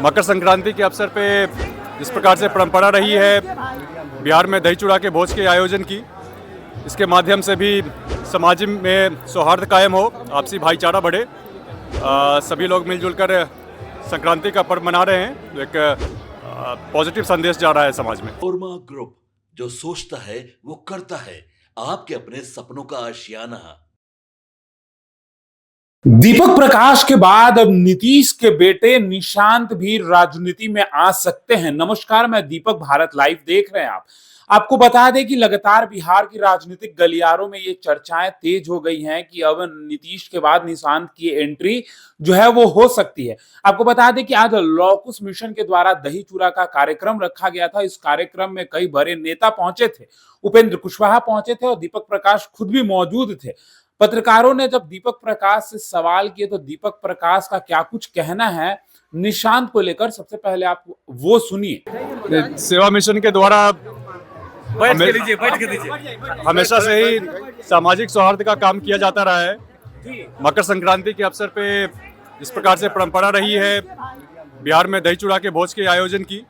मकर संक्रांति के अवसर पे जिस प्रकार से परंपरा रही है बिहार में दही चूड़ा के भोज के आयोजन की, इसके माध्यम से भी समाज में सौहार्द कायम हो, आपसी भाईचारा बढ़े, सभी लोग मिलजुल कर संक्रांति का पर्व मना रहे हैं। तो एक पॉजिटिव संदेश जा रहा है समाज में। मनोरमा ग्रुप, जो सोचता है वो करता है, आपके अपने सपनों का आशियाना। दीपक प्रकाश के बाद अब नीतीश के बेटे निशांत भी राजनीति में आ सकते हैं। नमस्कार, मैं दीपक, भारत लाइव देख रहे हैं आप। आपको बता दें कि लगातार बिहार की राजनीतिक गलियारों में ये चर्चाएं तेज हो गई हैं कि अब नीतीश के बाद निशांत की एंट्री जो है वो हो सकती है। आपको बता दें कि आज लौकुश मिशन के द्वारा दही चूड़ा का कार्यक्रम रखा गया था। इस कार्यक्रम में कई बड़े नेता पहुंचे थे, उपेंद्र कुशवाहा पहुंचे थे और दीपक प्रकाश खुद भी मौजूद थे। पत्रकारों ने जब दीपक प्रकाश से सवाल किए तो दीपक प्रकाश का क्या कुछ कहना है निशांत को लेकर, सबसे पहले आप वो सुनिए। सेवा मिशन के द्वारा हमेशा से ही सामाजिक सौहार्द का काम किया जाता रहा है। मकर संक्रांति के अवसर पे जिस प्रकार से परंपरा रही है बिहार में दही चूड़ा के भोज के आयोजन की,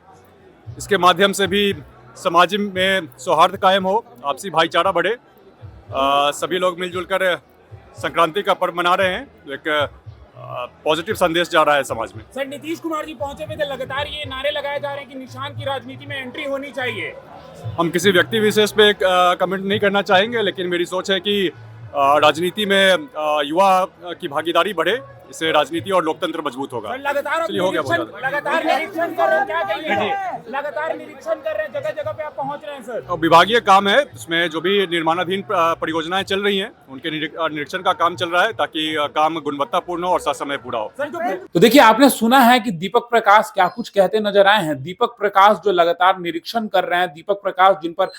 इसके माध्यम से भी समाज में सौहार्द कायम हो, आपसी भाईचारा बढ़े, सभी लोग मिलजुल कर संक्रांति का पर्व मना रहे हैं। तो एक पॉजिटिव संदेश जा रहा है समाज में। सर, नीतीश कुमार जी पहुंचे हुए थे, लगातार ये नारे लगाए जा रहे हैं कि निशांत की राजनीति में एंट्री होनी चाहिए। हम किसी व्यक्ति विशेष पे कमेंट नहीं करना चाहेंगे, लेकिन मेरी सोच है कि राजनीति में युवा की भागीदारी बढ़े, इससे राजनीति और लोकतंत्र मजबूत होगा। लगातार निरीक्षण कर रहे हैं, क्या कहिए? लगातार निरीक्षण कर रहे हैं, जगह जगह पे आप पहुंच रहे हैं सर। और विभागीय काम है, उसमें जो भी निर्माणाधीन परियोजनाएं चल रही हैं उनके निरीक्षण का काम चल रहा है, ताकि काम गुणवत्तापूर्ण हो और ससमय पूरा हो। तो देखिए, आपने सुना है कि दीपक प्रकाश क्या कुछ कहते नजर आए हैं। दीपक प्रकाश जो लगातार निरीक्षण कर रहे हैं, दीपक प्रकाश जिन पर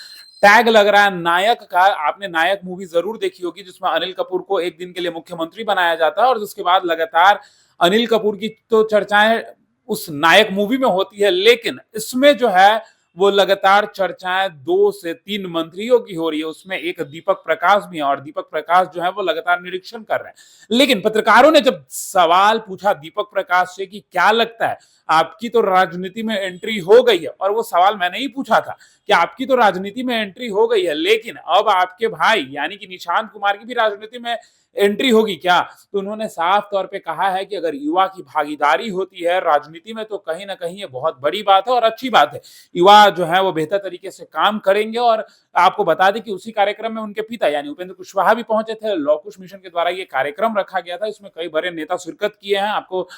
टैग लग रहा है नायक का। आपने नायक मूवी जरूर देखी होगी, जिसमें अनिल कपूर को एक दिन के लिए मुख्यमंत्री बनाया जाता है और उसके बाद लगातार अनिल कपूर की तो चर्चाएं उस नायक मूवी में होती है, लेकिन इसमें जो है वो लगातार चर्चाएं 2 से 3 मंत्रियों की हो रही है। उसमें एक दीपक प्रकाश भी है और दीपक प्रकाश जो है वो लगातार निरीक्षण कर रहे हैं। लेकिन पत्रकारों ने जब सवाल पूछा दीपक प्रकाश से कि क्या लगता है आपकी तो राजनीति में एंट्री हो गई है, और वो सवाल मैंने ही पूछा था कि आपकी तो राजनीति में एंट्री हो गई है, लेकिन अब आपके भाई यानी कि निशांत कुमार की भी राजनीति में एंट्री होगी क्या, तो उन्होंने साफ तौर पे कहा है कि अगर युवा की भागीदारी होती है राजनीति में तो कहीं ना कहीं ये बहुत बड़ी बात है और अच्छी बात है। युवा जो है वो बेहतर तरीके से काम करेंगे। और आपको बता दें कि उसी कार्यक्रम में उनके पिता यानी उपेंद्र कुशवाहा भी पहुंचे थे। लौकुश मिशन के द्वारा ये कार्यक्रम रखा गया था, इसमें कई बड़े नेता शिरकत किए हैं। आपको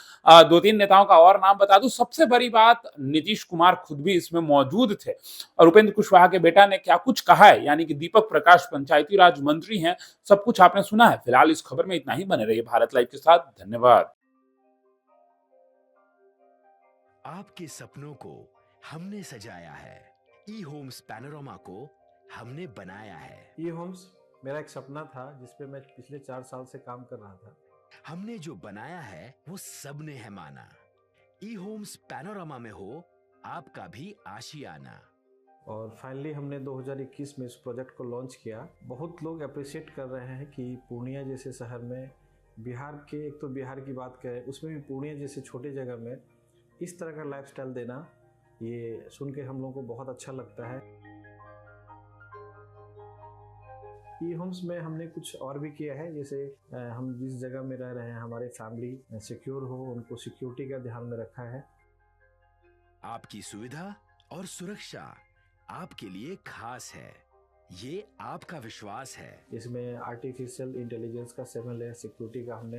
2-3 नेताओं का और नाम बता दूं। सबसे बड़ी बात, नीतीश कुमार खुद भी इसमें मौजूद थे और उपेंद्र कुशवाहा के बेटा ने क्या कुछ कहा है, यानी कि दीपक प्रकाश पंचायती राज मंत्री हैं, सब कुछ आपने सुना है। फिलहाल इस खबर में इतना ही। बने रहिए भारत लाइव के साथ। धन्यवाद। आपके सपनों को हमने सजाया है, ई होम्स पैनोरमा को हमने बनाया है। ई होम्स मेरा एक सपना था जिसपे मैं पिछले 4 साल से काम कर रहा था। हमने जो बनाया है वो सबने है माना। ई होम्स पैनोरमा में हो आपका भी आशियाना। और फाइनली हमने 2021 में इस प्रोजेक्ट को लॉन्च किया। बहुत लोग अप्रिशिएट कर रहे हैं कि पूर्णिया जैसे शहर में, बिहार के, एक तो बिहार की बात करें उसमें भी पूर्णिया जैसे छोटे जगह में इस तरह का लाइफस्टाइल देना, ये सुन के हम लोगों को बहुत अच्छा लगता है। ई होम्स में हमने कुछ और भी किया है, जैसे हम जिस जगह में रह रहे हैं हमारे फैमिली सिक्योर हो, उनको सिक्योरिटी का ध्यान में रखा है। आपकी सुविधा और सुरक्षा आपके लिए खास है, ये आपका विश्वास है। इसमें आर्टिफिशियल इंटेलिजेंस का 7 लेयर सिक्योरिटी का हमने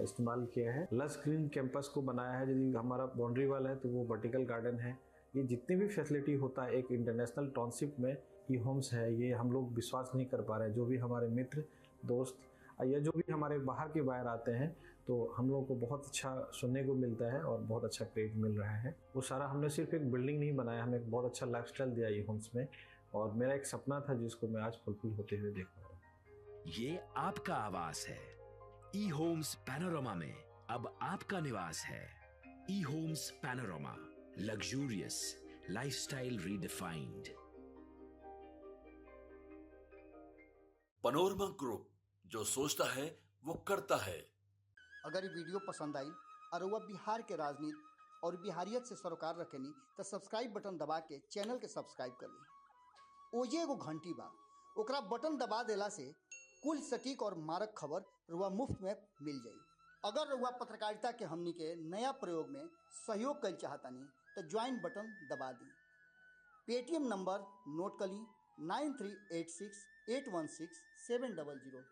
इस्तेमाल किया है। लस ग्रीन कैंपस को बनाया है। यदि हमारा बाउंड्री वाल है तो वो वर्टिकल गार्डन है। ये जितनी भी फैसिलिटी होता है एक इंटरनेशनल टाउनशिप में ई होम्स है, ये हम लोग विश्वास नहीं कर पा रहे हैं। जो भी हमारे मित्र दोस्त या जो भी हमारे बाहर के बाहर आते हैं तो हम लोगों को बहुत अच्छा सुनने को मिलता है और बहुत अच्छा क्रेडिट मिल रहा है। वो सारा हमने सिर्फ एक बिल्डिंग नहीं बनाया, हमें एक बहुत अच्छा लाइफस्टाइल दिया ई होम्स में, और मेरा एक सपना था जिसको मैं आज फुलफिल होते हुए देख रहा हूँ। ये आपका आवास है। ई होम्स पैनोरमा में अब आपका निवास है। E homes panorama, luxurious lifestyle redefined. Manorama group, जो सोचता है वो करता है। अगर ये वीडियो पसंद आई और वह बिहार के राजनीति और बिहारियत से सरोकार रखेनी तो सब्सक्राइब बटन दबा के चैनल के सब्सक्राइब कर ली। ओजे एगो घंटी बा, ओकरा बटन दबा देला से कुल सटीक और मारक खबर रुआ मुफ्त में मिल जाई। अगर रुआ पत्रकारिता के हमनी के नया प्रयोग में सहयोग कर चाहतानी तो ज्वाइन बटन दबा दी। पेटीएम नंबर नोट कर ली 9386816700।